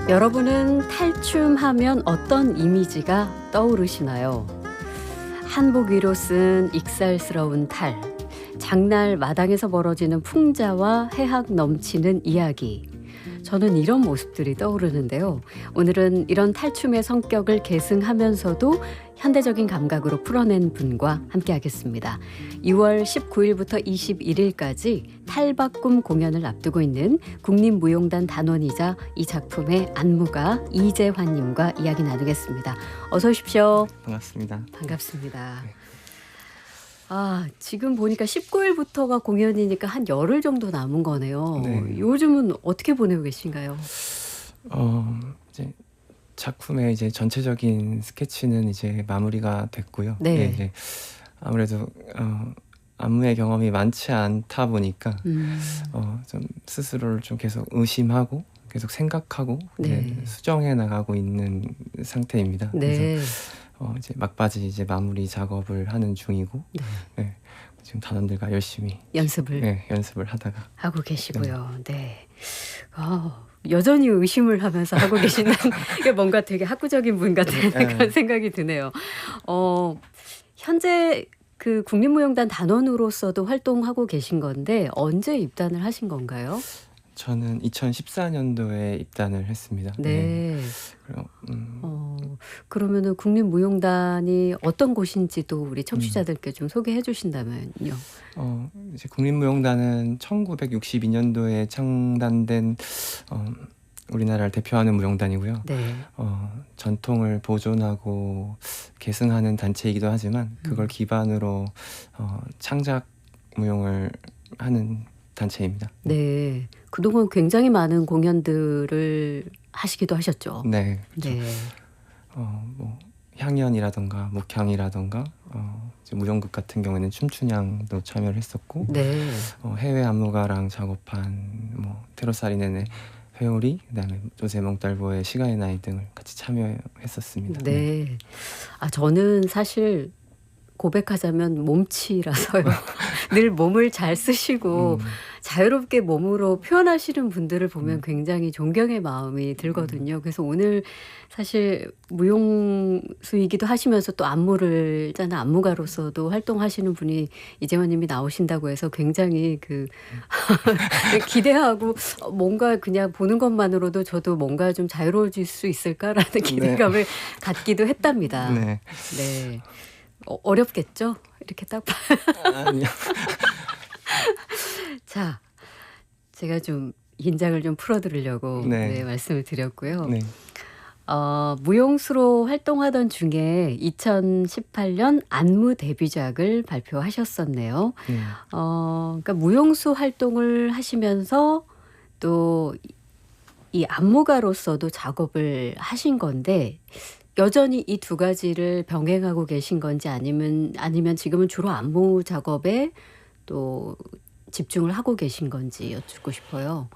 여러분은 탈춤하면 어떤 이미지가 떠오르시나요? 한복 위로 쓴 익살스러운 탈, 장날 마당에서 벌어지는 풍자와 해학 넘치는 이야기. 저는 이런 모습들이 떠오르는데요. 오늘은 이런 탈춤의 성격을 계승하면서도 현대적인 감각으로 풀어낸 분과 함께하겠습니다. 2월 19일부터 21일까지 탈바꿈 공연을 앞두고 있는 국립무용단 단원이자 이 작품의 안무가 이재환님과 이야기 나누겠습니다. 어서 오십시오. 반갑습니다. 반갑습니다. 네. 지금 보니까 19일부터가 공연이니까 한 열흘 정도 남은 거네요. 네. 요즘은 어떻게 보내고 계신가요? 이제 작품의 이제 전체적인 스케치는 이제 마무리가 됐고요. 네. 예, 이제 아무래도 안무의 경험이 많지 않다 보니까 좀 스스로를 좀 계속 의심하고 계속 생각하고 네. 수정해 나가고 있는 상태입니다. 그래서 네. 이제 막바지 이제 마무리 작업을 하는 중이고, 네. 네, 지금 단원들과 열심히 연습을 연습을 하다가 하고 계시고요. 네. 여전히 의심을 하면서 하고 계시는 게 뭔가 되게 학구적인 분 같은 그런 생각이 드네요. 현재 그 국립무용단 단원으로서도 활동하고 계신 건데 언제 입단을 하신 건가요? 저는 2014년도에 입단을 했습니다. 네. 그리고 그러면은 국립무용단이 어떤 곳인지도 우리 청취자들께 좀 소개해 주신다면요. 이제 국립무용단은 1962년도에 창단된 우리나라를 대표하는 무용단이고요. 네. 전통을 보존하고 계승하는 단체이기도 하지만 그걸 기반으로 창작 무용을 하는 단체입니다. 네. 그동안 굉장히 많은 공연들을 하시기도 하셨죠. 네. 그렇죠. 네. 뭐 향연이라던가 목향이라던가 이제 무용극 같은 경우에는 춤춘향도 참여를 했었고, 네. 해외 안무가랑 작업한 뭐 테러사리넨의 회오리, 그다음에 조세 몽달보의 시간의 나이 등을 같이 참여했었습니다. 네. 저는 사실 고백하자면 몸치라서요. 늘 몸을 잘 쓰시고 자유롭게 몸으로 표현하시는 분들을 보면 굉장히 존경의 마음이 들거든요. 그래서 오늘 사실 무용수이기도 하시면서 또 안무를 짜는 안무가로서도 활동하시는 분이 이재환 님이 나오신다고 해서 굉장히 기대하고 뭔가 그냥 보는 것만으로도 저도 뭔가 좀 자유로워질 수 있을까라는 기대감을 갖기도 했답니다. 네. 네. 어렵겠죠? 이렇게 딱 아니요. 자, 제가 좀 긴장을 좀 풀어드리려고 네. 말씀을 드렸고요. 네. 무용수로 활동하던 중에 2018년 안무 데뷔작을 발표하셨었네요. 그러니까 무용수 활동을 하시면서 또 이 안무가로서도 작업을 하신 건데 여전히 이 두 가지를 병행하고 계신 건지 아니면 지금은 주로 안무 작업에 또 집중을 하고 계신 건지 여쭙고 싶어요.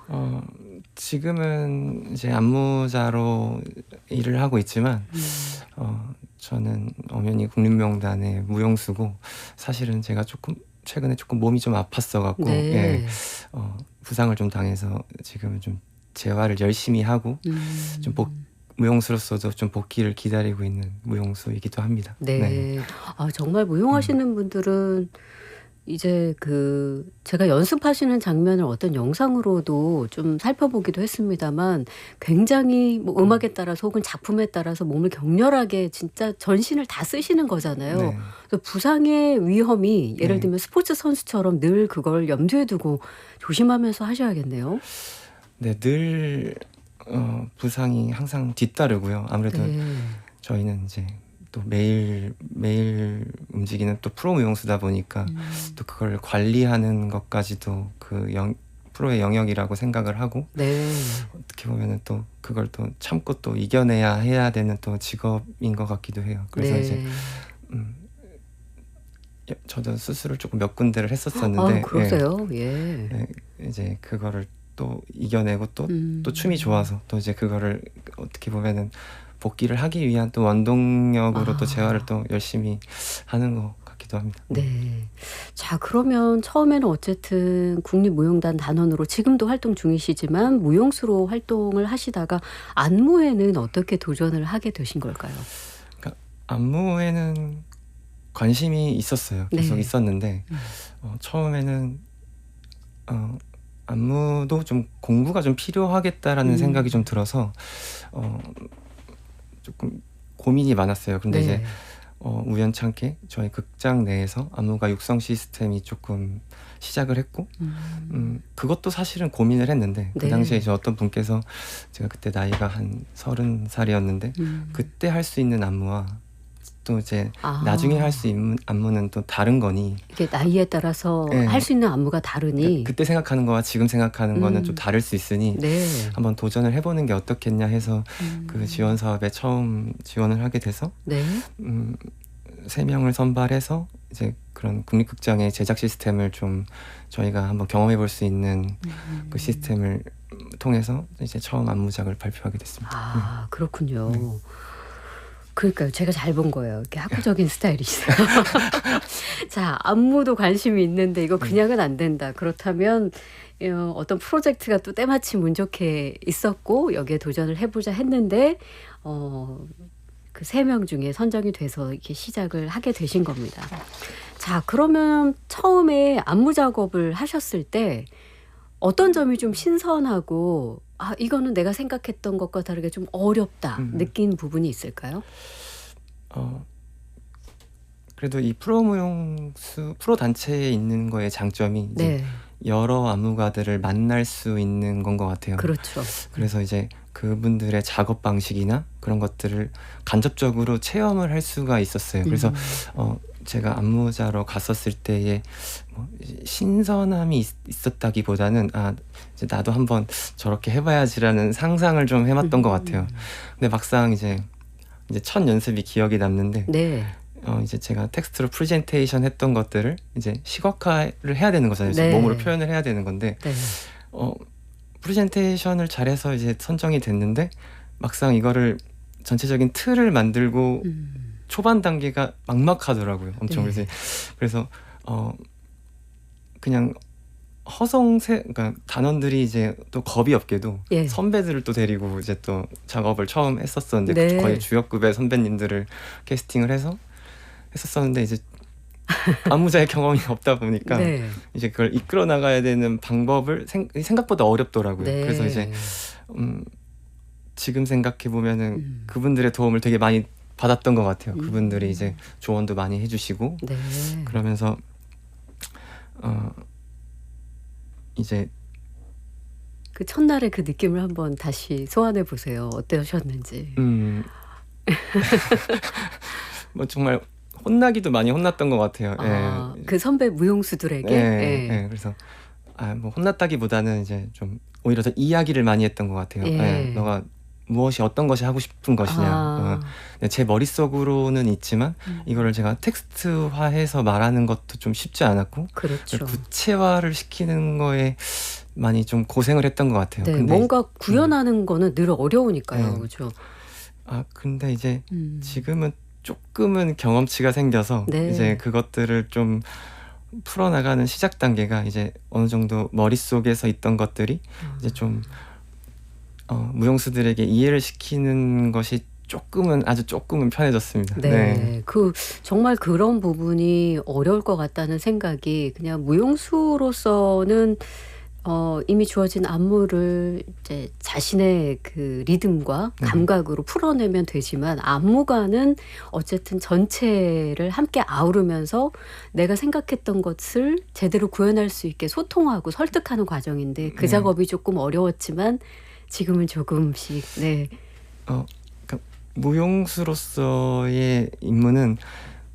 지금은 이제 안무자로 일을 하고 있지만 저는 엄연히 국립무용단의 무용수고, 사실은 제가 최근에 조금 몸이 좀 아팠어 갖고 네. 부상을 좀 당해서 지금은 좀 재활을 열심히 하고 좀 무용수로서도 좀 복귀를 기다리고 있는 무용수이기도 합니다. 네. 정말 무용하시는 분들은 이제 제가 연습하시는 장면을 어떤 영상으로도 좀 살펴보기도 했습니다만 굉장히 뭐 음악에 따라서 혹은 작품에 따라서 몸을 격렬하게 진짜 전신을 다 쓰시는 거잖아요. 네. 그래서 부상의 위험이 예를 네. 들면 스포츠 선수처럼 늘 그걸 염두에 두고 조심하면서 하셔야겠네요. 네, 늘 부상이 항상 뒤따르고요. 아무래도 네. 저희는 이제 또 매일 움직이는 또 프로 무용수다 보니까 또 그걸 관리하는 것까지도 프로의 영역이라고 생각을 하고, 네. 어떻게 보면은 또 그걸 또 참고 또 이겨내야 해야 되는 또 직업인 것 같기도 해요. 그래서 네. 이제 저도 수술을 조금 몇 군데를 했었었는데, 그러세요? 예. 네, 이제 그거를 또 이겨내고 또 춤이 좋아서 또 이제 그거를 어떻게 보면은 복귀를 하기 위한 또 원동력으로 또 재활을 또 열심히 하는 것 같기도 같기도 합니다. 네. 자, 그러면 처음에는 어쨌든 국립무용단 단원으로 지금도 활동 중이시지만 무용수로 활동을 하시다가 안무에는 어떻게 도전을 하게 되신 걸까요? 그러니까 안무에는 관심이 있었어요. 계속 네. 있었는데 처음에는 안무도 좀 공부가 좀 필요하겠다라는 생각이 좀 들어서 조금 고민이 많았어요. 근데 이제 네. 우연찮게 저희 극장 내에서 안무가 육성 시스템이 조금 시작을 했고 그것도 사실은 고민을 했는데 그 네. 당시에 이제 어떤 분께서 제가 그때 나이가 한 30살이었는데 그때 할 수 있는 안무와 또 이제 아. 나중에 할 수 있는 안무는 또 다른 거니 이게 나이에 따라서 네. 할 수 있는 안무가 다르니. 그때 생각하는 거와 지금 생각하는 거는 좀 다를 수 있으니 네. 한번 도전을 해보는 게 어떻겠냐 해서 그 지원 사업에 처음 지원을 하게 돼서 네. 3명을 선발해서 이제 그런 국립극장의 제작 시스템을 좀 저희가 한번 경험해 볼 수 있는 그 시스템을 통해서 이제 처음 안무작을 발표하게 됐습니다. 아, 그렇군요. 그러니까요. 제가 잘 본 거예요. 이렇게 학구적인 스타일이시세요. 자, 안무도 관심이 있는데 이거 그냥은 안 된다. 그렇다면 어떤 프로젝트가 또 때마침 운 좋게 있었고 여기에 도전을 해보자 했는데 그 3명 중에 선정이 돼서 이렇게 시작을 하게 되신 겁니다. 자, 그러면 처음에 안무 작업을 하셨을 때 어떤 점이 좀 신선하고 아, 이거는 내가 생각했던 것과 다르게 좀 어렵다 느낀 부분이 있을까요? 그래도 이 프로무용수 프로 단체에 있는 거의 장점이 이제 네. 여러 안무가들을 만날 수 있는 건 것 같아요. 그렇죠. 그래서 이제 그분들의 작업 방식이나 그런 것들을 간접적으로 체험을 할 수가 있었어요. 그래서 제가 안무자로 갔었을 때에 뭐 신선함이 있었다기보다는 아 이제 나도 한번 저렇게 해봐야지라는 상상을 좀 해봤던 것 같아요. 근데 막상 이제 첫 연습이 기억이 남는데 네. 이제 제가 텍스트로 프레젠테이션 했던 것들을 이제 시각화를 해야 되는 거잖아요. 네. 몸으로 표현을 해야 되는 건데 네. 프레젠테이션을 잘해서 이제 선정이 됐는데 막상 이거를 전체적인 틀을 만들고 초반 단계가 막막하더라고요. 엄청. 네. 그래서 그냥 그러니까 단원들이 이제 또 겁이 없게도 예. 선배들을 또 데리고 이제 또 작업을 처음 했었었는데 네. 거의 주역급의 선배님들을 캐스팅을 해서 했었었는데 이제 안무자의 경험이 없다 보니까 네. 이제 그걸 이끌어 나가야 되는 방법을 생각보다 어렵더라고요. 네. 그래서 이제 지금 생각해 보면은 그분들의 도움을 되게 많이 받았던 것 같아요. 그분들이 이제 조언도 많이 해주시고 네. 그러면서 이제 그 첫날의 그 느낌을 한번 다시 소환해 보세요. 어떠셨는지. 뭐 정말 혼나기도 많이 혼났던 것 같아요. 아, 예. 그 선배 무용수들에게. 예. 그래서 뭐 혼났다기보다는 이제 좀 오히려 더 이야기를 많이 했던 것 같아요. 예. 예. 너가 무엇이 어떤 것이 하고 싶은 것이냐. 제 머릿속으로는 있지만 이거를 제가 텍스트화해서 말하는 것도 좀 쉽지 않았고 그렇죠. 구체화를 시키는 거에 많이 좀 고생을 했던 것 같아요. 네, 근데 뭔가 구현하는 거는 늘 어려우니까요. 네. 그렇죠. 근데 이제 지금은 조금은 경험치가 생겨서 네. 이제 그것들을 좀 풀어나가는 시작 단계가 이제 어느 정도 머릿속에서 있던 것들이 이제 좀 무용수들에게 이해를 시키는 것이 아주 조금은 편해졌습니다. 네. 그 정말 그런 부분이 어려울 것 같다는 생각이 그냥 무용수로서는 이미 주어진 안무를 이제 자신의 그 리듬과 감각으로 풀어내면 되지만 안무가는 어쨌든 전체를 함께 아우르면서 내가 생각했던 것을 제대로 구현할 수 있게 소통하고 설득하는 과정인데 그 작업이 조금 어려웠지만 지금은 조금씩. 네. 그러니까 무용수로서의 임무는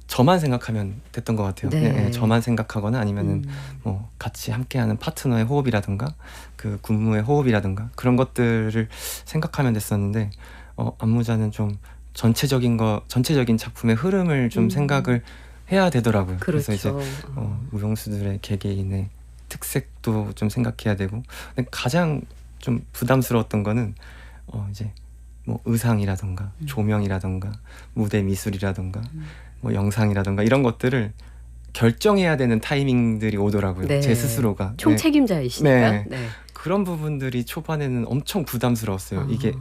저만 생각하면 됐던 것 같아요. 네. 그냥 저만 생각하거나 아니면은 뭐 같이 함께하는 파트너의 호흡이라든가 그 군무의 호흡이라든가 그런 것들을 생각하면 됐었는데 안무자는 좀 전체적인 작품의 흐름을 좀 생각을 해야 되더라고요. 그렇죠. 그래서 이제 무용수들의 개개인의 특색도 좀 생각해야 되고 근데 가장 좀 부담스러웠던 거는 이제 뭐 의상이라던가 조명이라던가 무대 미술이라던가 뭐 영상이라던가 이런 것들을 결정해야 되는 타이밍들이 오더라고요. 네. 제 스스로가. 네. 총책임자이시니까. 네. 네. 그런 부분들이 초반에는 엄청 부담스러웠어요. 아. 이게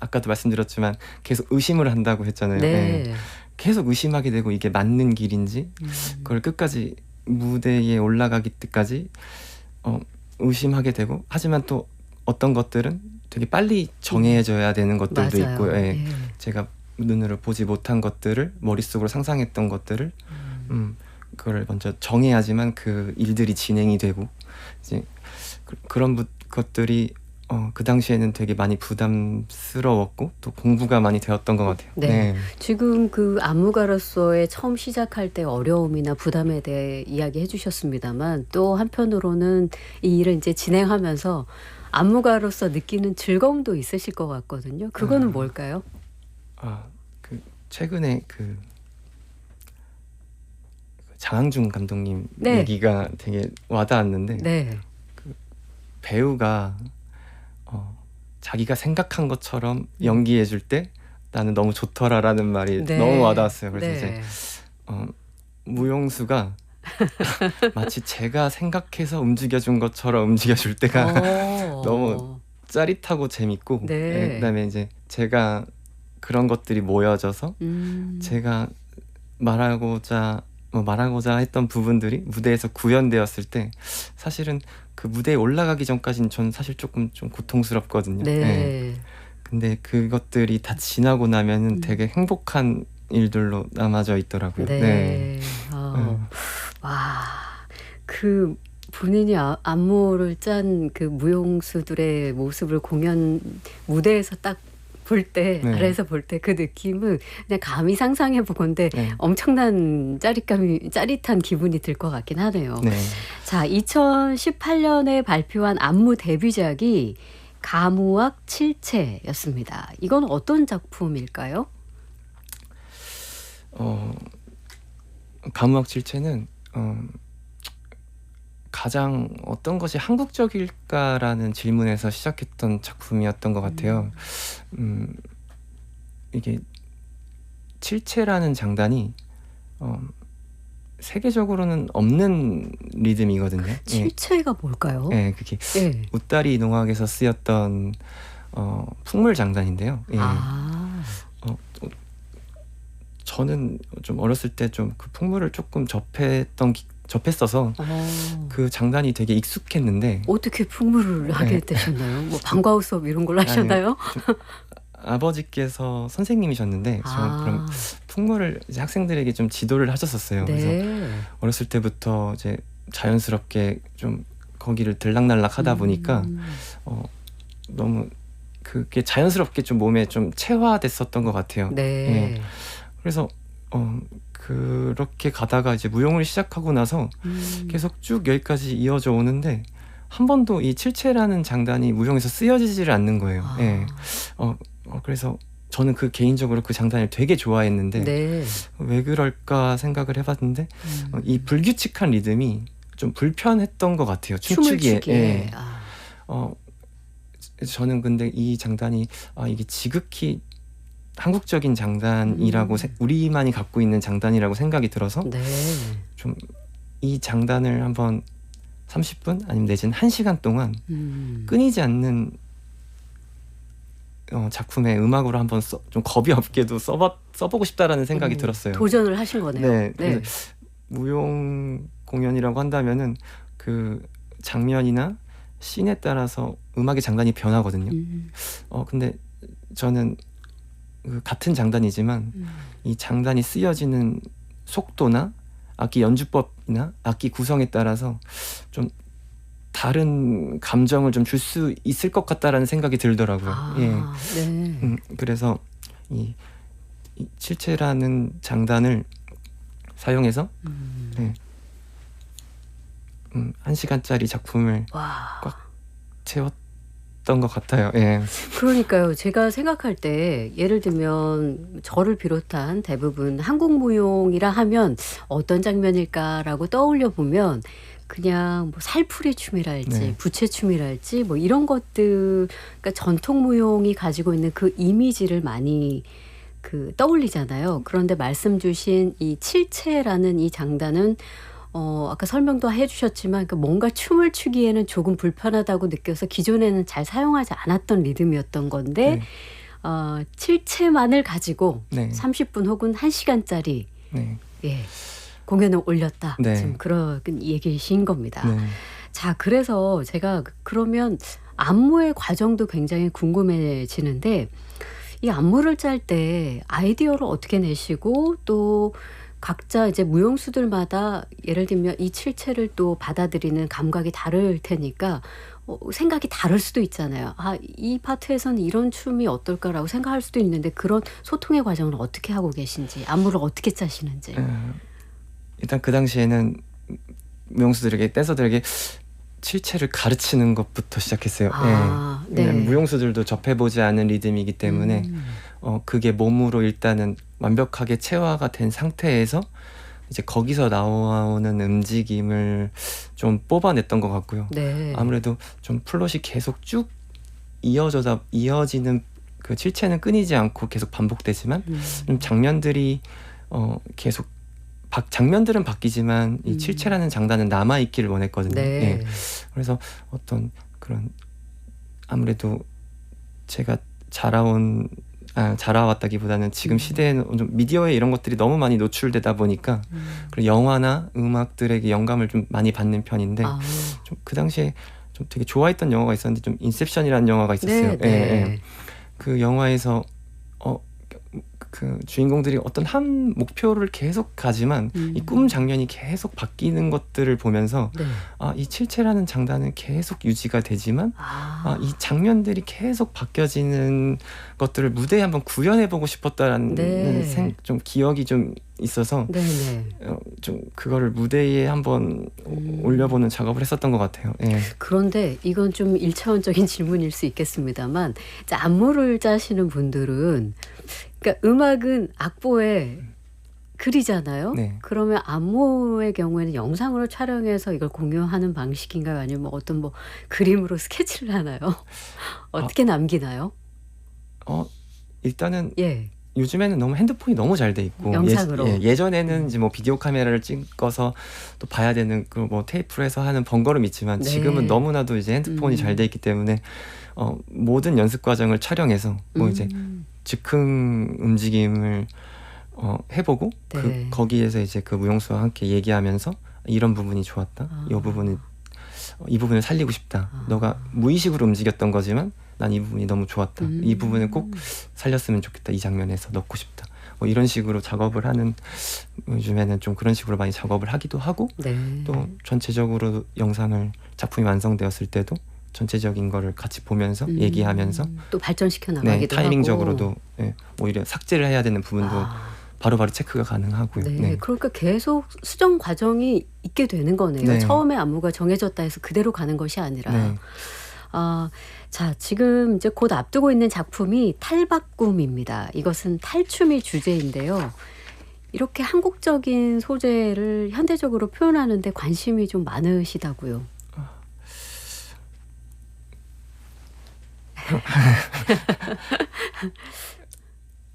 아까도 말씀드렸지만 계속 의심을 한다고 했잖아요. 네. 네. 계속 의심하게 되고 이게 맞는 길인지 그걸 끝까지 무대에 올라가기 때까지 의심하게 되고, 하지만 또 어떤 것들은 되게 빨리 정해져야 되는 것들도 맞아요. 있고요. 예. 예. 제가 눈으로 보지 못한 것들을, 머릿속으로 상상했던 것들을 그걸 먼저 정해야지만 그 일들이 진행이 되고, 이제 그런 것들이 그 당시에는 되게 많이 부담스러웠고 또 공부가 많이 되었던 것 같아요. 네. 지금 그 안무가로서의 처음 시작할 때 어려움이나 부담에 대해 이야기해 주셨습니다만, 또 한편으로는 이 일을 이제 진행하면서 안무가로서 느끼는 즐거움도 있으실 것 같거든요. 그거는 뭘까요? 그 최근에 그 장항준 감독님 네. 얘기가 되게 와닿았는데, 네. 배우가 자기가 생각한 것처럼 연기해 줄 때 나는 너무 좋더라라는 말이 네. 너무 와닿았어요. 그래서 네. 이제 무용수가 마치 제가 생각해서 움직여준 것처럼 움직여줄 때가 너무 짜릿하고 재밌고, 네. 그다음에 이제 제가 그런 것들이 모여져서 제가 말하고자 했던 부분들이 무대에서 구현되었을 때, 사실은 그 무대에 올라가기 전까지는 전 사실 조금 좀 고통스럽거든요. 네. 네. 근데 그것들이 다 지나고 나면은 되게 행복한 일들로 남아져 있더라고요. 네. 네. 와, 그 본인이 안무를 짠 그 무용수들의 모습을 공연 무대에서 딱 볼 때, 네. 아래에서 볼 때 그 느낌은 그냥 감히 상상해 보건데 네. 엄청난 짜릿한 기분이 들 것 같긴 하네요. 네. 자, 2018년에 발표한 안무 데뷔작이 가무악 칠채였습니다. 이건 어떤 작품일까요? 가무악 칠채는 가장 어떤 것이 한국적일까라는 질문에서 시작했던 작품이었던 것 같아요. 이게 칠채라는 장단이 세계적으로는 없는 리듬이거든요. 칠채가 뭘까요? 예, 그게 예. 웃다리 농악에서 쓰였던 풍물 장단인데요. 예. 저는 좀 어렸을 때 좀 그 풍물을 조금 접했어서 그 장단이 되게 익숙했는데, 어떻게 풍물을 하게 되셨나요? 뭐 방과후 수업 이런 걸 하셨나요? 아버지께서 선생님이셨는데 저 그럼 풍물을 이제 학생들에게 좀 지도를 하셨었어요. 네. 그래서 어렸을 때부터 이제 자연스럽게 좀 거기를 들락날락 하다 보니까 너무 그게 자연스럽게 좀 몸에 좀 체화됐었던 것 같아요. 네. 예. 그래서 그렇게 가다가 이제 무용을 시작하고 나서 계속 쭉 여기까지 이어져 오는데 한 번도 이 칠채라는 장단이 무용에서 쓰여지지를 않는 거예요. 예. 그래서 저는 그 개인적으로 그 장단을 되게 좋아했는데 네. 왜 그럴까 생각을 해봤는데 이 불규칙한 리듬이 좀 불편했던 것 같아요. 춤추기에. 예. 저는 근데 이 장단이 이게 지극히 한국적인 장단이라고 우리만이 갖고 있는 장단이라고 생각이 들어서 네. 좀 이 장단을 한번 30분 아니면 내지는 1시간 동안 끊이지 않는 작품의 음악으로 한번 좀 겁이 없게도 써보고 싶다라는 생각이 들었어요. 도전을 하신 거네요. 네. 그래서 무용 공연이라고 한다면은 그 장면이나 씬에 따라서 음악의 장단이 변하거든요. 근데 저는 같은 장단이지만 이 장단이 쓰여지는 속도나 악기 연주법이나 악기 구성에 따라서 좀 다른 감정을 좀 줄 수 있을 것 같다라는 생각이 들더라고요. 예. 네. 그래서 이 칠채라는 장단을 사용해서 1시간짜리 작품을 꽉 채웠던 것 같아요. 예. 그러니까요. 제가 생각할 때 예를 들면 저를 비롯한 대부분 한국 무용이라 하면 어떤 장면일까라고 떠올려 보면 그냥 뭐 살풀이 춤이랄지 네. 부채춤이랄지 뭐 이런 것들, 그러니까 전통 무용이 가지고 있는 그 이미지를 많이 떠올리잖아요. 그런데 말씀 주신 이 칠체라는 이 장단은 아까 설명도 해주셨지만 뭔가 춤을 추기에는 조금 불편하다고 느껴서 기존에는 잘 사용하지 않았던 리듬이었던 건데 네. 칠체만을 가지고 네. 30분 혹은 1시간짜리 네. 예, 공연을 올렸다. 네. 지금 그런 얘기이신 겁니다. 네. 자, 그래서 제가 그러면 안무의 과정도 굉장히 궁금해지는데 이 안무를 짤 때 아이디어를 어떻게 내시고 또 각자 이제 무용수들마다 예를 들면 이 칠체를 또 받아들이는 감각이 다를 테니까 생각이 다를 수도 있잖아요. 아, 이 파트에서는 이런 춤이 어떨까라고 생각할 수도 있는데 그런 소통의 과정을 어떻게 하고 계신지 안무를 어떻게 짜시는지. 일단 그 당시에는 무용수들에게 댄서들에게 칠체를 가르치는 것부터 시작했어요. 아, 예. 네. 왜냐면 무용수들도 접해보지 않은 리듬이기 때문에 그게 몸으로 일단은 완벽하게 체화가 된 상태에서 이제 거기서 나오는 움직임을 좀 뽑아냈던 것 같고요. 네. 아무래도 좀 플롯이 계속 쭉 이어지는 그 칠체는 끊이지 않고 계속 반복되지만 좀 장면들이 계속 장면들은 바뀌지만 이 칠체라는 장단은 남아 있기를 원했거든요. 네. 예. 그래서 어떤 그런 아무래도 제가 자라왔다기보다는 지금 시대에는 좀 미디어에 이런 것들이 너무 많이 노출되다 보니까 그리고 영화나 음악들에게 영감을 좀 많이 받는 편인데 아. 좀 그 당시에 좀 되게 좋아했던 영화가 있었는데 좀 인셉션이라는 영화가 있었어요. 네, 네. 그 영화에서 그 주인공들이 어떤 한 목표를 계속 가지만 이 꿈 장면이 계속 바뀌는 것들을 보면서 네. 이 칠체라는 장단은 계속 유지가 되지만 이 장면들이 계속 바뀌어지는 것들을 무대에 한번 구현해보고 싶었다라는 네. 좀 기억이 좀 있어서 네네. 좀 그거를 무대에 한번 올려보는 작업을 했었던 것 같아요. 예. 그런데 이건 좀 1차원적인 질문일 수 있겠습니다만 이제 안무를 짜시는 분들은 그러니까 음악은 악보에 글이잖아요. 네. 그러면 안무의 경우에는 영상으로 촬영해서 이걸 공유하는 방식인가요? 아니면 어떤 그림으로 스케치를 하나요? 어떻게 남기나요? 일단은 예. 요즘에는 너무 핸드폰이 너무 잘 돼 있고 영상으로. 예전에는 이제 비디오 카메라를 찍어서 또 봐야 되는 그 테이프로 해서 하는 번거로움이 있지만 네. 지금은 너무나도 이제 핸드폰이 잘 돼 있기 때문에 모든 연습 과정을 촬영해서 이제 즉흥 움직임을 해보고 네. 거기에서 이제 그 무용수와 함께 얘기하면서 이런 부분이 좋았다. 이 부분을 살리고 싶다. 너가 무의식으로 움직였던 거지만 난 이 부분이 너무 좋았다. 이 부분을 꼭 살렸으면 좋겠다. 이 장면에서 넣고 싶다. 이런 식으로 작업을 하는 요즘에는 좀 그런 식으로 많이 작업을 하기도 하고 네. 또 전체적으로 작품이 완성되었을 때도 전체적인 거를 같이 보면서 얘기하면서 또 발전시켜 나가기도 타이밍적으로도 하고. 오히려 삭제를 해야 되는 부분도 바로바로 체크가 가능하고요. 네. 그러니까 계속 수정 과정이 있게 되는 거네요. 네. 처음에 안무가 정해졌다 해서 그대로 가는 것이 아니라. 네. 자, 지금 이제 곧 앞두고 있는 작품이 탈바꿈입니다. 이것은 탈춤이 주제인데요. 이렇게 한국적인 소재를 현대적으로 표현하는데 관심이 좀 많으시다고요.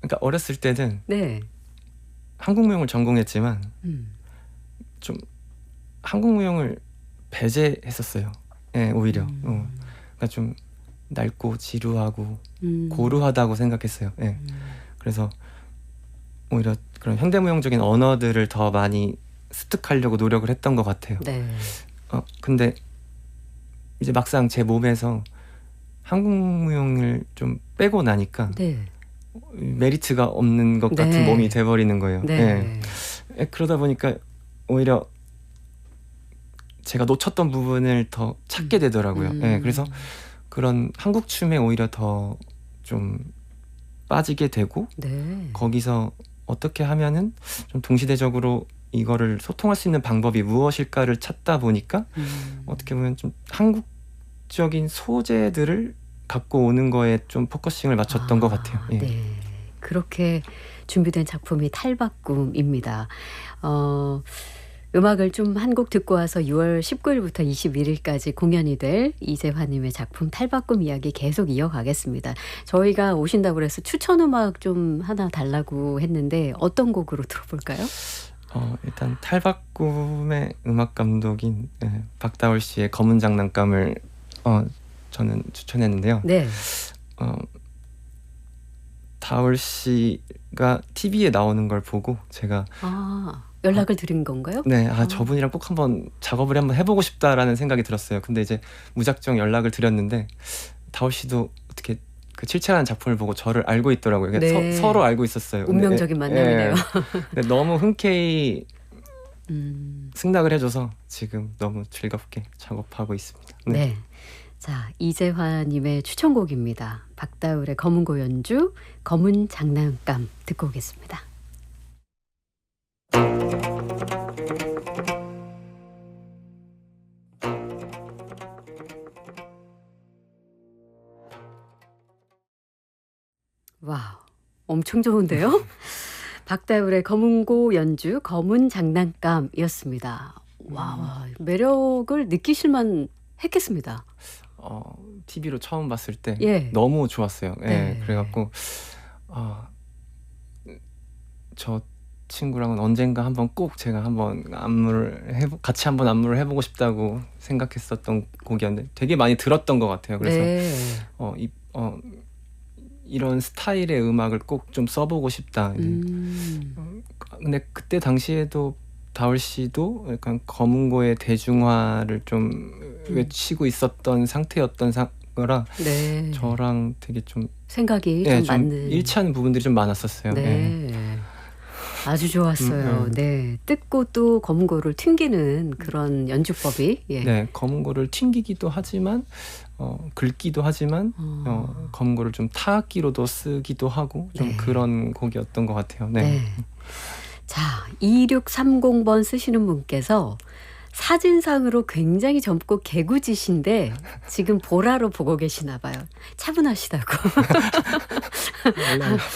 그러니까 어렸을 때는 네. 한국무용을 전공했지만 좀 한국무용을 배제했었어요. 예, 오히려. 그러니까 좀 낡고 지루하고 고루하다고 생각했어요. 예. 그래서 오히려 그런 현대무용적인 언어들을 더 많이 습득하려고 노력을 했던 것 같아요. 네. 근데 이제 막상 제 몸에서 한국무용을 좀 빼고 나니까 네. 메리트가 없는 것 같은 네. 몸이 돼버리는 거예요. 네. 예. 그러다 보니까 오히려 제가 놓쳤던 부분을 더 찾게 되더라고요. 예. 그래서 그런 한국 춤에 오히려 더 좀 빠지게 되고 네. 거기서 어떻게 하면은 좀 동시대적으로 이거를 소통할 수 있는 방법이 무엇일까를 찾다 보니까 어떻게 보면 좀 한국적인 소재들을 갖고 오는 거에 좀 포커싱을 맞췄던 것 같아요. 예. 네. 그렇게 준비된 작품이 탈바꿈입니다. 음악을 좀 한 곡 듣고 와서 6월 19일부터 21일까지 공연이 될 이재환님의 작품 탈바꿈 이야기 계속 이어가겠습니다. 저희가 오신다고 그래서 추천 음악 좀 하나 달라고 했는데 어떤 곡으로 들어볼까요? 일단 탈바꿈의 음악 감독인 박다울 씨의 검은 장난감을 저는 추천했는데요. 네. 다울 씨가 TV에 나오는 걸 보고 제가 연락을 드린 건가요? 네, 저분이랑 꼭 한번 작업을 한번 해보고 싶다라는 생각이 들었어요. 근데 이제 무작정 연락을 드렸는데 다울 씨도 어떻게 그 칠칠한 작품을 보고 저를 알고 있더라고요. 네. 서로 알고 있었어요. 운명적인 만남이네요. 근데 너무 흔쾌히 음, 승낙을 해줘서 지금 너무 즐겁게 작업하고 있습니다. 네. 자, 이재환님의 추천곡입니다. 박다울의 검은고 연주, 검은 장난감 듣고 오겠습니다. 와우, 엄청 좋은데요? 박다울의 검은고 연주, 검은 장난감이었습니다. 와, 매력을 느끼실만 했겠습니다. TV로 처음 봤을 때 예. 너무 좋았어요. 예, 네. 그래갖고 저 친구랑은 언젠가 한번 꼭 제가 한번 같이 한번 안무를 해보고 싶다고 생각했었던 곡이었는데 되게 많이 들었던 것 같아요. 그래서 네. 이런 스타일의 음악을 꼭 좀 써보고 싶다. 근데 그때 당시에도 다울 씨도 약간 검은고의 대중화를 좀 외치고 있었던 상태였던 거라 네. 저랑 되게 좀 생각이 좀 좀 맞는. 일치하는 부분들이 좀 많았었어요. 네. 아주 좋았어요. 네. 뜯고 또 검은고를 튕기는 그런 연주법이. 예. 네, 검은고를 튕기기도 하지만 긁기도 하지만 검은고를 좀 타악기로도 쓰기도 하고 좀 네. 그런 곡이었던 것 같아요. 네. 네. 자, 2630번 쓰시는 분께서 사진상으로 굉장히 젊고 개구지신데 지금 보라로 보고 계시나 봐요. 차분하시다고.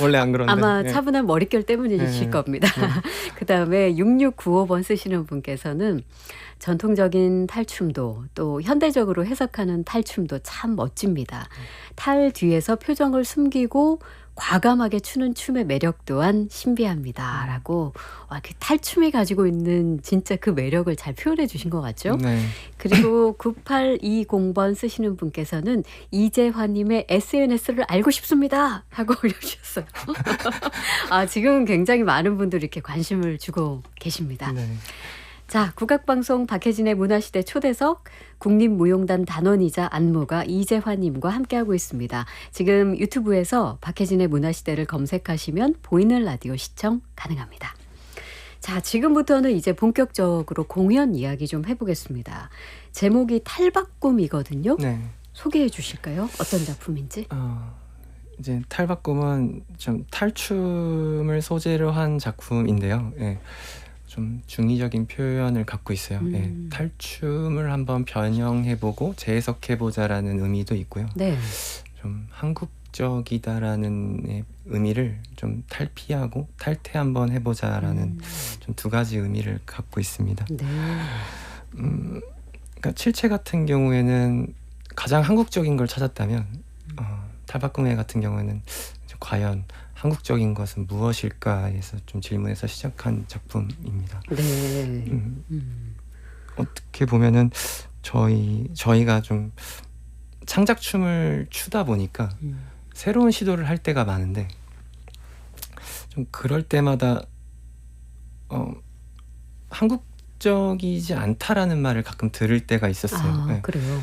원래 안 그런데. 아마 네. 차분한 머릿결 때문이실 네. 겁니다. 그다음에 6695번 쓰시는 분께서는 전통적인 탈춤도 또 현대적으로 해석하는 탈춤도 참 멋집니다. 탈 뒤에서 표정을 숨기고 과감하게 추는 춤의 매력 또한 신비합니다. 라고 그 탈춤이 가지고 있는 진짜 그 매력을 잘 표현해 주신 것 같죠? 네. 그리고 9820번 쓰시는 분께서는 이재환님의 SNS를 알고 싶습니다 하고 올려주셨어요. 지금 굉장히 많은 분들이 이렇게 관심을 주고 계십니다. 네. 자, 국악방송 박혜진의 문화시대 초대석 국립무용단 단원이자 안무가 이재환님과 함께하고 있습니다. 지금 유튜브에서 박혜진의 문화시대를 검색하시면 보이는 라디오 시청 가능합니다. 자, 지금부터는 이제 본격적으로 공연 이야기 좀 해보겠습니다. 제목이 탈바꿈이거든요. 네. 소개해 주실까요? 어떤 작품인지? 이제 탈바꿈은 좀 탈춤을 소재로 한 작품인데요. 예. 좀 중의적인 표현을 갖고 있어요. 예. 탈춤을 한번 변형해보고 재해석해보자라는 의미도 있고요. 네. 좀 한국적이다라는 의미를 좀 탈피하고 탈퇴 한번 해보자라는 좀 두 가지 의미를 갖고 있습니다. 네. 그러니까 칠체 같은 경우에는 가장 한국적인 걸 찾았다면 탈바꿈회 같은 경우에는 과연 한국적인 것은 무엇일까에서 좀 질문해서 시작한 작품입니다. 네. 어떻게 보면은 저희가 좀 창작춤을 추다 보니까 새로운 시도를 할 때가 많은데 좀 그럴 때마다 한국적이지 않다라는 말을 가끔 들을 때가 있었어요. 네. 그래요?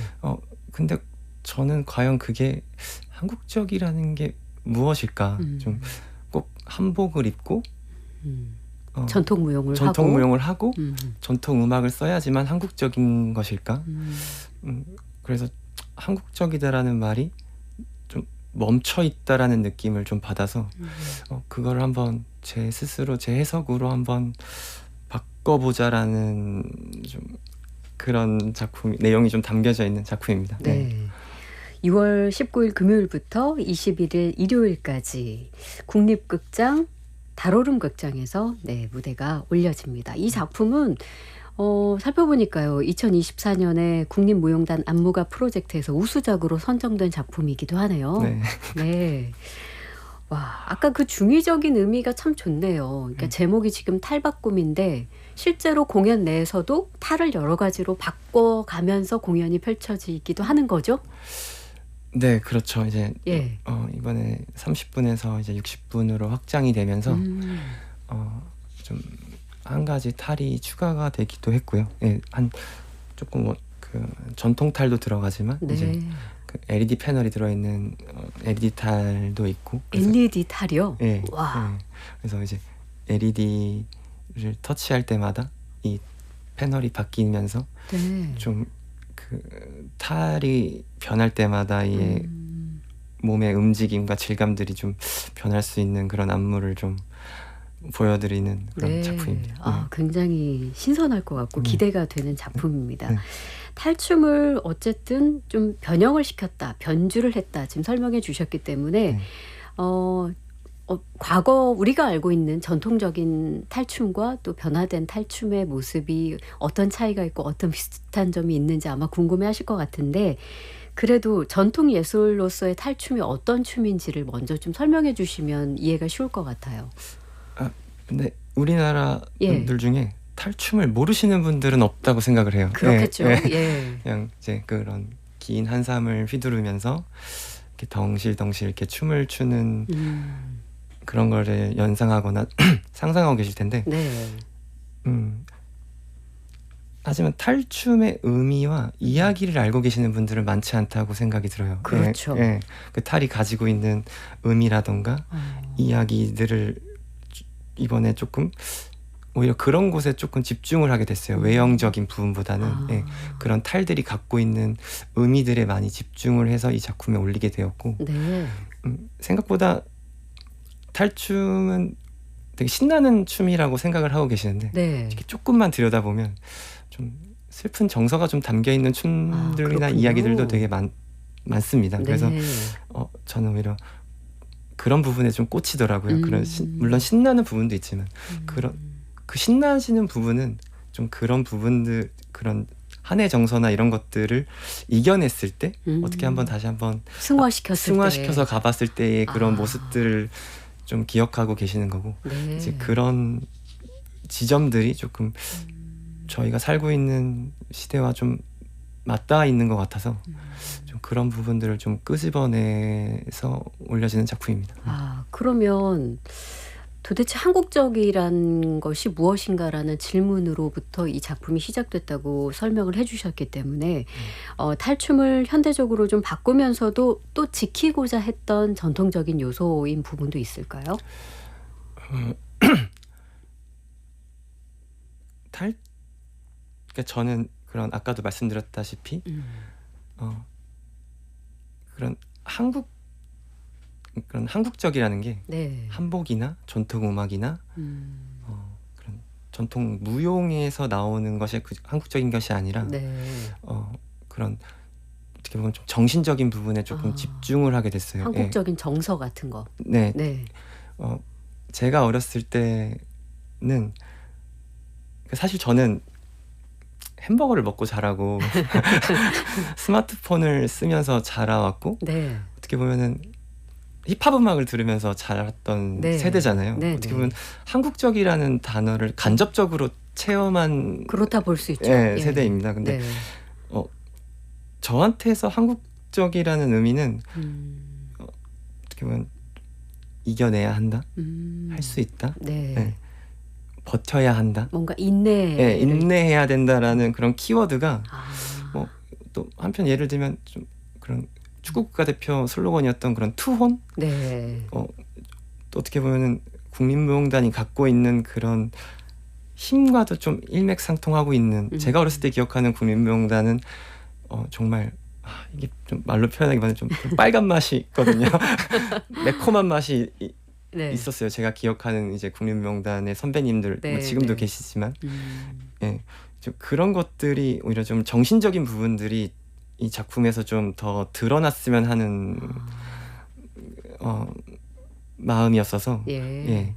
근데 저는 과연 그게 한국적이라는 게 무엇일까? 좀 꼭 한복을 입고 전통 무용을 하고 전통 음악을 써야지만 한국적인 것일까? 그래서 한국적이다라는 말이 좀 멈춰 있다라는 느낌을 좀 받아서 그걸 한번 제 스스로 제 해석으로 한번 바꿔보자라는 좀 그런 작품 내용이 좀 담겨져 있는 작품입니다. 네. 6월 19일 금요일부터 21일 일요일까지 국립극장 달오름 극장에서 무대가 올려집니다. 이 작품은 살펴보니까요. 2024년에 국립무용단 안무가 프로젝트에서 우수작으로 선정된 작품이기도 하네요. 네. 네. 와, 아까 그 중의적인 의미가 참 좋네요. 그러니까 제목이 지금 탈바꿈인데 실제로 공연 내에서도 탈을 여러 가지로 바꿔가면서 공연이 펼쳐지기도 하는 거죠? 네, 그렇죠. 이제 예. 이번에 30분에서 이제 60분으로 확장이 되면서 좀 한 가지 탈이 추가가 되기도 했고요. 예, 한 조금 뭐 그 전통 탈도 들어가지만 이제 네. 그 LED 패널이 들어있는 LED 탈도 있고. 그래서 LED 탈이요? 예, 와. 예. 그래서 이제 LED를 터치할 때마다 이 패널이 바뀌면서 네. 좀 그 탈이 변할 때마다 이 몸의 움직임과 질감들이 좀 변할 수 있는 그런 안무를 좀 보여드리는 그런 네. 작품입니다. 아, 굉장히 신선할 것 같고 기대가 되는 작품입니다. 네. 탈춤을 어쨌든 좀 변형을 시켰다, 변주를 했다 지금 설명해 주셨기 때문에 네. 과거 우리가 알고 있는 전통적인 탈춤과 또 변화된 탈춤의 모습이 어떤 차이가 있고 어떤 비슷한 점이 있는지 아마 궁금해하실 것 같은데 그래도 전통 예술로서의 탈춤이 어떤 춤인지를 먼저 좀 설명해 주시면 이해가 쉬울 것 같아요. 근데 우리나라 예. 분들 중에 탈춤을 모르시는 분들은 없다고 생각을 해요. 그렇겠죠. 예, 예. 예. 그냥 이제 그런 긴 한삼을 휘두르면서 이렇게 덩실덩실 이렇게 춤을 추는 그런 거를 연상하거나 상상하고 계실 텐데, 네. 하지만 탈춤의 의미와 이야기를 알고 계시는 분들은 많지 않다고 생각이 들어요. 그렇죠. 예, 예. 그 탈이 가지고 있는 의미라던가 이야기들을 이번에 조금 오히려 그런 곳에 조금 집중을 하게 됐어요. 외형적인 부분보다는 예, 그런 탈들이 갖고 있는 의미들에 많이 집중을 해서 이 작품에 올리게 되었고, 네. 생각보다 탈춤은 되게 신나는 춤이라고 생각을 하고 계시는데 네. 이렇게 조금만 들여다보면 좀 슬픈 정서가 좀 담겨 있는 춤들이나 그렇군요. 이야기들도 되게 많습니다. 그래서 네. 저는 오히려 그런 부분에 좀 꽂히더라고요. 그런 물론 신나는 부분도 있지만 그 신나시는 부분은 좀 그런 부분들, 그런 한의 정서나 이런 것들을 이겨냈을 때 어떻게 한번 다시 한번 승화시켜서 가봤을 때의 그런 모습들을 좀 기억하고 계시는 거고, 네. 이제 그런 지점들이 조금 저희가 살고 있는 시대와 좀 맞닿아 있는 것 같아서 좀 그런 부분들을 좀 끄집어내서 올려지는 작품입니다. 그러면 도대체 한국적이란 것이 무엇인가라는 질문으로부터 이 작품이 시작됐다고 설명을 해주셨기 때문에 탈춤을 현대적으로 좀 바꾸면서도 또 지키고자 했던 전통적인 요소인 부분도 있을까요? 그러니까 저는 그런 아까도 말씀드렸다시피 그런 한국적이라는 게 네. 한복이나 전통 음악이나 그런 전통 무용에서 나오는 것이 한국적인 것이 아니라 네. 그런 어떻게 보면 좀 정신적인 부분에 조금 집중을 하게 됐어요. 한국적인 정서 같은 거. 네. 네. 제가 어렸을 때는 사실 저는 햄버거를 먹고 자라고 스마트폰을 쓰면서 자라왔고, 네. 어떻게 보면은 힙합 음악을 들으면서 자랐던 네. 세대잖아요. 네, 어떻게 네. 보면 한국적이라는 단어를 간접적으로 체험한 그렇다 볼 수 있죠. 예, 예. 세대입니다. 근데 네. 저한테서 한국적이라는 의미는 어떻게 보면 이겨내야 한다, 할 수 있다, 네. 예, 버텨야 한다, 뭔가 인내. 예, 인내해야 된다라는 그런 키워드가 아, 또 한편 예를 들면 좀 그런 축구 국가대표 슬로건이었던 그런 투혼, 네. 또 어떻게 보면은 국립무용단이 갖고 있는 그런 힘과도 좀 일맥상통하고 있는, 제가 어렸을 때 기억하는 국립무용단은 정말 이게 좀 말로 표현하기보다는 좀 빨간 맛이 있거든요. 매콤한 맛이 네. 있었어요. 제가 기억하는 이제 국립무용단의 선배님들, 네, 뭐 지금도 네. 계시지만 예, 좀 그런 것들이 오히려 좀 정신적인 부분들이 이 작품에서 좀 더 드러났으면 하는 마음이었어서 예. 예,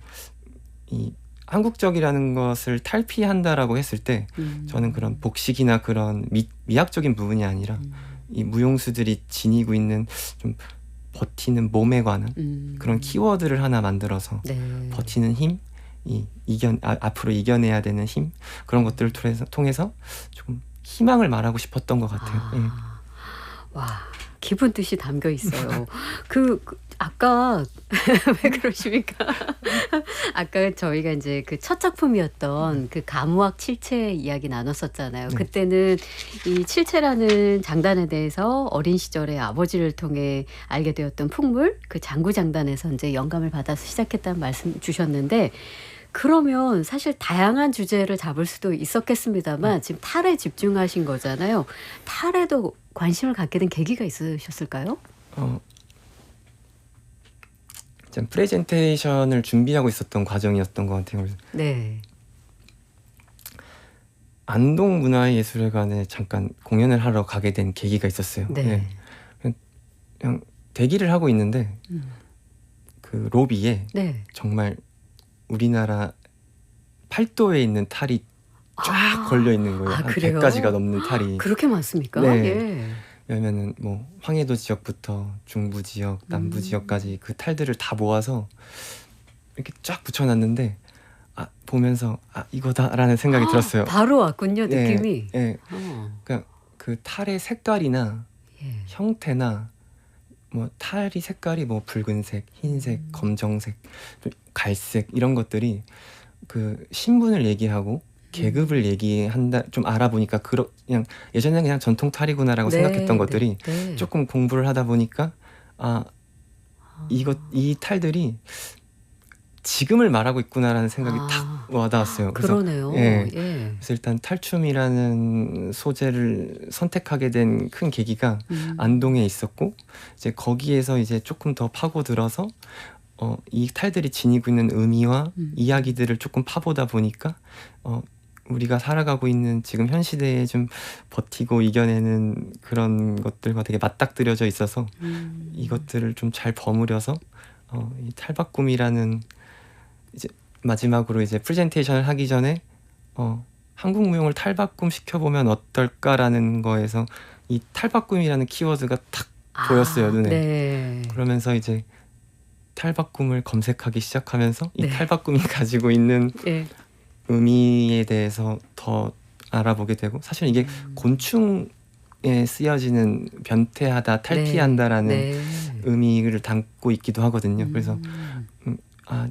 이 한국적이라는 것을 탈피한다라고 했을 때 저는 그런 복식이나 그런 미학적인 부분이 아니라 이 무용수들이 지니고 있는 좀 버티는 몸에 관한 그런 키워드를 하나 만들어서 네. 버티는 힘, 앞으로 이겨내야 되는 힘, 그런 것들을 통해서 조금 희망을 말하고 싶었던 것 같아요. 예. 와, 깊은 뜻이 담겨 있어요. 아까 왜 그러십니까? 아까 저희가 이제 그 첫 작품이었던 그 가무학 칠체 이야기 나눴었잖아요. 네. 그때는 이 칠체라는 장단에 대해서 어린 시절에 아버지를 통해 알게 되었던 풍물, 그 장구장단에서 이제 영감을 받아서 시작했다는 말씀 주셨는데, 그러면 사실 다양한 주제를 잡을 수도 있었겠습니다만 지금 탈에 집중하신 거잖아요. 탈에도 관심을 갖게 된 계기가 있으셨을까요? 참 프레젠테이션을 준비하고 있었던 과정이었던 것 같아요. 그래서 네. 안동문화예술회관에 잠깐 공연을 하러 가게 된 계기가 있었어요. 네. 그냥 대기를 하고 있는데 그 로비에 네. 정말 우리나라 팔도에 있는 탈이 쫙 걸려 있는 거예요. 한 그래요? 100가지가 넘는 탈이. 그렇게 많습니까? 네. 예. 왜냐면은 뭐 황해도 지역부터 중부 지역, 남부 지역까지 그 탈들을 다 모아서 이렇게 쫙 붙여놨는데 보면서 이거다라는 생각이 들었어요. 바로 왔군요, 네, 느낌이. 네. 그러니까 그 탈의 색깔이나 예. 형태나 뭐 탈이 색깔이 뭐 붉은색, 흰색, 검정색, 갈색 이런 것들이 그 신분을 얘기하고 계급을 얘기한다. 좀 알아보니까 그냥 예전에는 그냥 전통 탈이구나라고 네, 생각했던 것들이 네. 조금 공부를 하다 보니까 이 탈들이 지금을 말하고 있구나라는 생각이 탁 와닿았어요. 그래서 그러네요. 예. 예. 그래서 일단 탈춤이라는 소재를 선택하게 된 큰 계기가 안동에 있었고, 이제 거기에서 이제 조금 더 파고들어서 이 탈들이 지니고 있는 의미와 이야기들을 조금 파보다 보니까 우리가 살아가고 있는 지금 현 시대에 좀 버티고 이겨내는 그런 것들과 되게 맞닥뜨려져 있어서 이것들을 좀 잘 버무려서 이 탈바꿈이라는 이제 마지막으로 이제 프레젠테이션을 하기 전에 한국 무용을 탈바꿈 시켜보면 어떨까라는 거에서 이 탈바꿈이라는 키워드가 탁 보였어요, 눈에. 네. 그러면서 이제 탈바꿈을 검색하기 시작하면서 이 네. 탈바꿈이 가지고 있는 예. 의미에 대해서 더 알아보게 되고, 사실 이게 곤충에 쓰여지는 변태하다, 탈피한다라는 네. 의미를 담고 있기도 하거든요. 그래서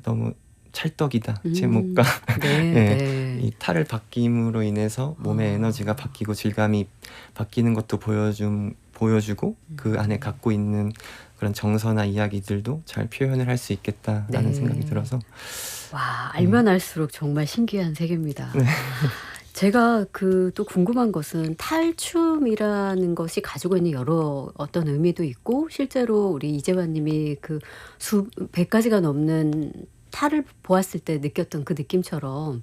너무 찰떡이다, 제목과 네. 네. 네. 이 탈을 바뀜으로 인해서 몸의 에너지가 바뀌고 질감이 바뀌는 것도 보여주고 그 안에 갖고 있는 그런 정서나 이야기들도 잘 표현을 할 수 있겠다라는 네. 생각이 들어서 와, 알면 알수록 정말 신기한 세계입니다. 네. 제가 또 궁금한 것은 탈춤이라는 것이 가지고 있는 여러 어떤 의미도 있고, 실제로 우리 이재환님이 그 100가지가 넘는 탈을 보았을 때 느꼈던 그 느낌처럼,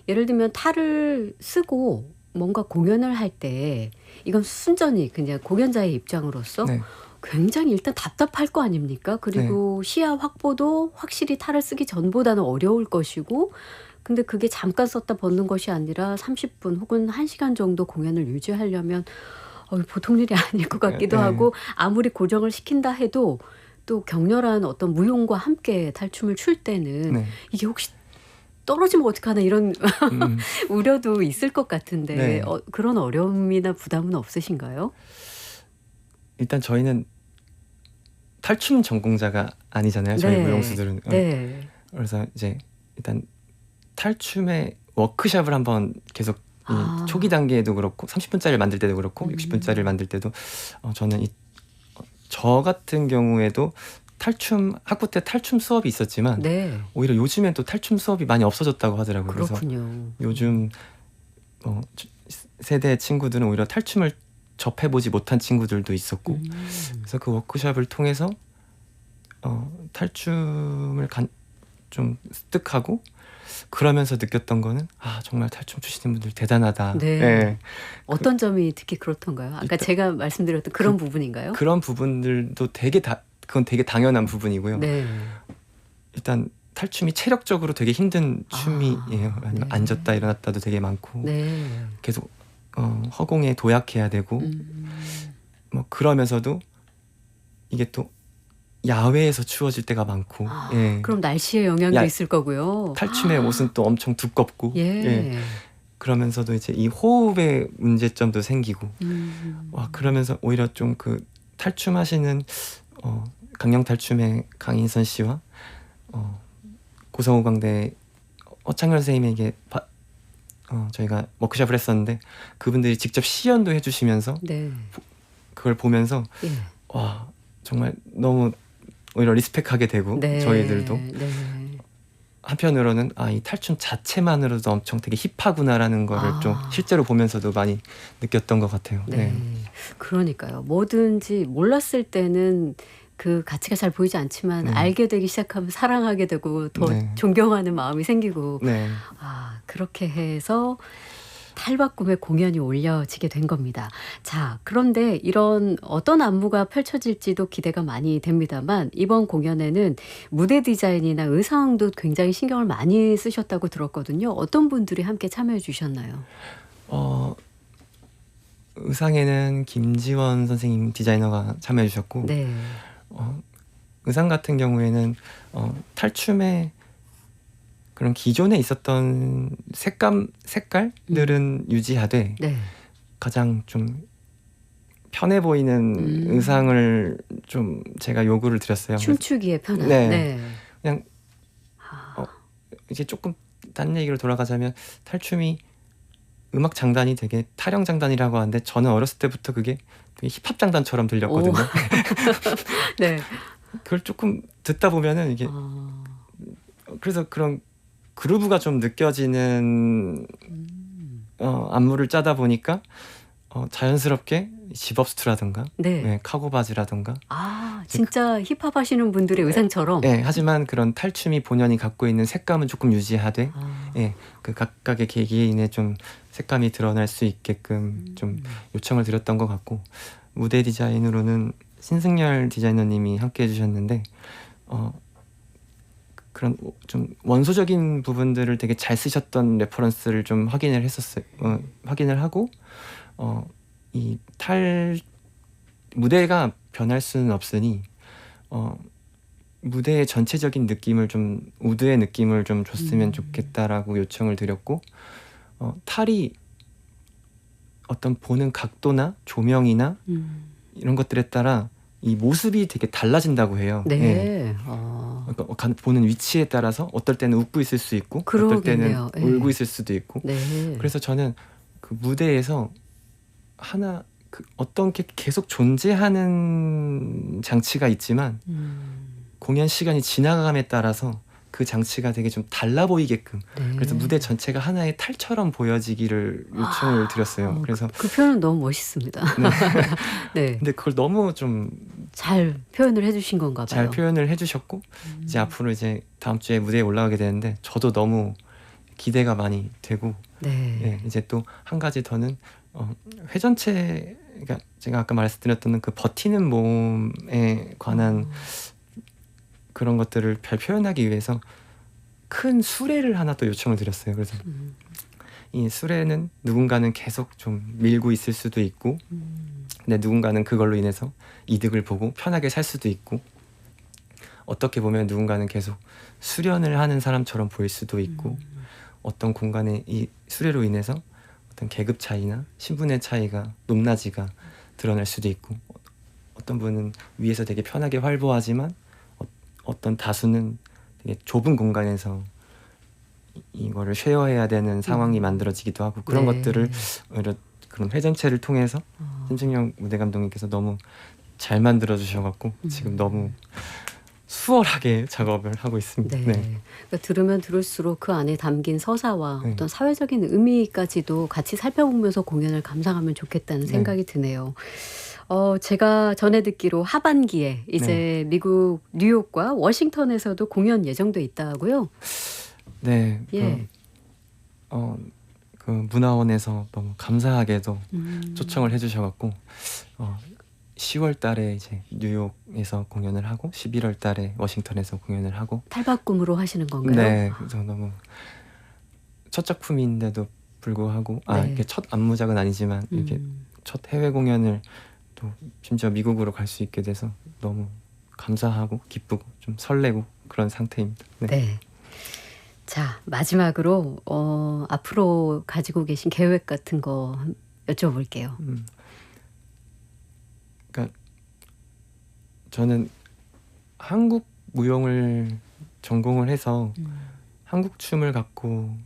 예를 들면 탈을 쓰고 뭔가 공연을 할 때 이건 순전히 그냥 공연자의 입장으로서 네. 굉장히 일단 답답할 거 아닙니까? 그리고 시야 확보도 확실히 탈을 쓰기 전보다는 어려울 것이고, 근데 그게 잠깐 썼다 벗는 것이 아니라 30분 혹은 1시간 정도 공연을 유지하려면 보통 일이 아닐 것 같기도 네. 하고, 아무리 고정을 시킨다 해도 또 격렬한 어떤 무용과 함께 탈춤을 출 때는 네. 이게 혹시 떨어지면 어떡하나 이런 우려도 있을 것 같은데 네. 그런 어려움이나 부담은 없으신가요? 일단 저희는 탈춤 전공자가 아니잖아요. 저희 네. 무용수들은. 네. 그래서 이제 일단 탈춤의 워크숍을 한번 계속 초기 단계에도 그렇고 30분짜리를 만들 때도 그렇고 60분짜리를 만들 때도 저는 저 같은 경우에도 학부 때 탈춤 수업이 있었지만 네. 오히려 요즘엔 또 탈춤 수업이 많이 없어졌다고 하더라고요. 그렇군요. 그래서 요즘 세대 친구들은 오히려 탈춤을 접해보지 못한 친구들도 있었고, 그래서 그 워크숍을 통해서 탈춤을 좀 습득하고, 그러면서 느꼈던 거는 정말 탈춤 추시는 분들 대단하다. 네. 네. 어떤 점이 특히 그렇던가요? 아까 제가 말씀드렸던 그런 부분인가요? 그런 부분들도 그건 되게 당연한 부분이고요. 네. 일단 탈춤이 체력적으로 되게 힘든 춤이에요. 아니면 네. 앉았다 일어났다도 되게 많고 네. 계속 허공에 도약해야 되고 뭐 그러면서도 이게 또 야외에서 추워질 때가 많고 예. 그럼 날씨의 영향도 야- 있을 거고요. 탈춤의 옷은 또 엄청 두껍고 예. 예. 그러면서도 이제 이 호흡의 문제점도 생기고 와 그러면서 오히려 좀 그 탈춤하시는 강령 탈춤의 강인선 씨와 고성호 광대 어창열 선생님에게 저희가 워크숍을 했었는데 그분들이 직접 시연도 해주시면서 네. 그걸 보면서 예. 와 정말 너무 오히려 리스펙하게 되고 네. 저희들도 네. 한편으로는 이 탈춤 자체만으로도 엄청 되게 힙하구나라는 거를 좀 실제로 보면서도 많이 느꼈던 것 같아요. 네. 네. 그러니까요. 뭐든지 몰랐을 때는 그 가치가 잘 보이지 않지만 알게 되기 시작하면 사랑하게 되고 더 네. 존경하는 마음이 생기고 네. 그렇게 해서 탈바꿈의 공연이 올려지게 된 겁니다. 자, 그런데 이런 어떤 안무가 펼쳐질지도 기대가 많이 됩니다만 이번 공연에는 무대 디자인이나 의상도 굉장히 신경을 많이 쓰셨다고 들었거든요. 어떤 분들이 함께 참여해 주셨나요? 의상에는 김지원 선생님 디자이너가 참여해 주셨고 네. 의상 같은 경우에는 탈춤의 그런 기존에 있었던 색깔들은 유지하되 네. 가장 좀 편해 보이는 의상을 좀 제가 요구를 드렸어요. 춤추기에 편한. 네. 네. 그냥 이제 조금 딴 얘기로 돌아가자면 탈춤이 음악 장단이 되게 타령 장단이라고 하는데 저는 어렸을 때부터 그게 되게 힙합 장단처럼 들렸거든요. 네. 그걸 조금 듣다 보면은 이게 그래서 그런 그루브가 좀 느껴지는 안무를 짜다 보니까 자연스럽게 집업스트라든가 네. 카고 바지라든가 진짜 힙합 하시는 분들의 의상처럼. 하지만 그런 탈춤이 본연이 갖고 있는 색감은 조금 유지하되 그 각각의 개개인의 좀 색감이 드러날 수 있게끔 좀 요청을 드렸던 것 같고 무대 디자인으로는 신승열 디자이너님이 함께 해주셨는데 그런 좀 원소적인 부분들을 되게 잘 쓰셨던 레퍼런스를 좀 확인을 했었어요. 확인을 하고 이 무대가 변할 수는 없으니 무대의 전체적인 느낌을 좀 우드의 느낌을 좀 줬으면 좋겠다라고 요청을 드렸고 탈이 어떤 보는 각도나 조명이나 이런 것들에 따라 이 모습이 되게 달라진다고 해요. 네. 그러니까 보는 위치에 따라서 어떨 때는 웃고 있을 수 있고 어떨 때는 그러겠네요. 예. 울고 있을 수도 있고 네. 그래서 저는 그 무대에서 어떤 게 계속 존재하는 장치가 있지만 공연 시간이 지나감에 따라서 그 장치가 되게 좀 달라 보이게끔 그래서 무대 전체가 하나의 탈처럼 보여지기를 요청을 드렸어요. 그래서 그 표현은 너무 멋있습니다. 네. 근데 그걸 너무 좀 잘 표현을 해주신 건가 봐요. 잘 표현을 해주셨고 이제 앞으로 이제 다음 주에 무대에 올라가게 되는데 저도 너무 기대가 많이 되고 이제 또 한 가지 더는 회전체 그러니까 제가 아까 말씀드렸던 그 버티는 몸에 관한 그런 것들을 잘 표현하기 위해서 큰 수레를 하나 또 요청을 드렸어요. 그래서 이 수레는 누군가는 계속 좀 밀고 있을 수도 있고 근데 누군가는 그걸로 인해서 이득을 보고 편하게 살 수도 있고 어떻게 보면 누군가는 계속 수련을 하는 사람처럼 보일 수도 있고 어떤 공간에 이 수레로 인해서 어떤 계급 차이나 신분의 차이가 높낮이가 드러날 수도 있고 어떤 분은 위에서 되게 편하게 활보하지만 어떤 다수는 되게 좁은 공간에서 이거를 쉐어해야 되는 상황이 만들어지기도 하고 그런 것들을 오히려 그런 회전체를 통해서 신승영 무대 감독님께서 너무 잘 만들어 주셔갖고 지금 너무 수월하게 작업을 하고 있습니다. 네. 그러니까 들으면 들을수록 그 안에 담긴 서사와 어떤 사회적인 의미까지도 같이 살펴보면서 공연을 감상하면 좋겠다는 생각이 드네요. 제가 전에 듣기로 하반기에 이제 미국 뉴욕과 워싱턴에서도 공연 예정돼 있다고요? 네. 예. 그 문화원에서 너무 감사하게도 초청을 해주셔갖고 10월 달에 이제 뉴욕에서 공연을 하고 11월 달에 워싱턴에서 공연을 하고 탈바꿈으로 하시는 건가요? 네, 그래서 너무 첫 작품인데도 불구하고 네. 이게 첫 안무작은 아니지만 이렇게 첫 해외 공연을 또 심지어 미국으로 갈 수 있게 돼서 너무 감사하고 기쁘고 좀 설레고 그런 상태입니다. 네. 네. 자, 마지막으로 앞으로 가지고 계신 계획 같은 거 여쭤볼게요. 그러니까 저는 한국 무용을 전공을 해서 한국 춤을 갖고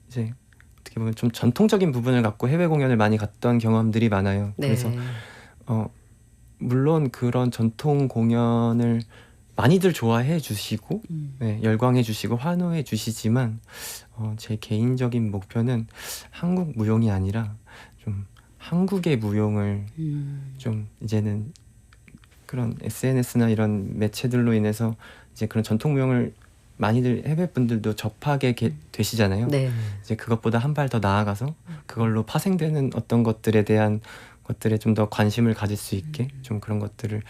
이제 어떻게 보면 좀 전통적인 부분을 갖고 해외 공연을 많이 갔던 경험들이 많아요. 네. 그래서 물론 그런 전통 공연을 많이들 좋아해 주시고 네, 열광해 주시고 환호해 주시지만 제 개인적인 목표는 한국 무용이 아니라 좀 한국의 무용을 좀 이제는 그런 SNS나 이런 매체들로 인해서 이제 그런 전통 무용을 많이들 해외 분들도 접하게 되시잖아요. 네. 이제 그것보다 한 발 더 나아가서 그걸로 파생되는 어떤 것들에 대한 것들에 좀 더 관심을 가질 수 있게 좀 그런 것들을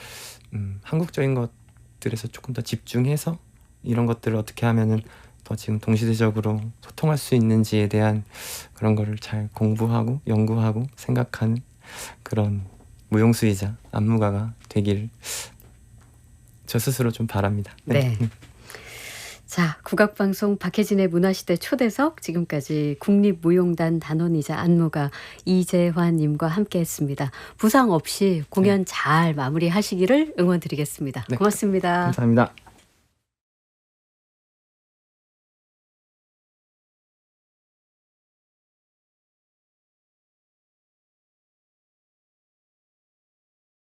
한국적인 것들에서 조금 더 집중해서 이런 것들을 어떻게 하면은 더 지금 동시대적으로 소통할 수 있는지에 대한 그런 거를 잘 공부하고 연구하고 생각하는 그런 무용수이자 안무가가 되길 저 스스로 좀 바랍니다. 네. 자, 국악방송 박혜진의 문화시대 초대석, 지금까지 국립무용단 단원이자 안무가 이재환님과 함께했습니다. 부상 없이 공연 잘 마무리하시기를 응원드리겠습니다. 네. 고맙습니다. 감사합니다.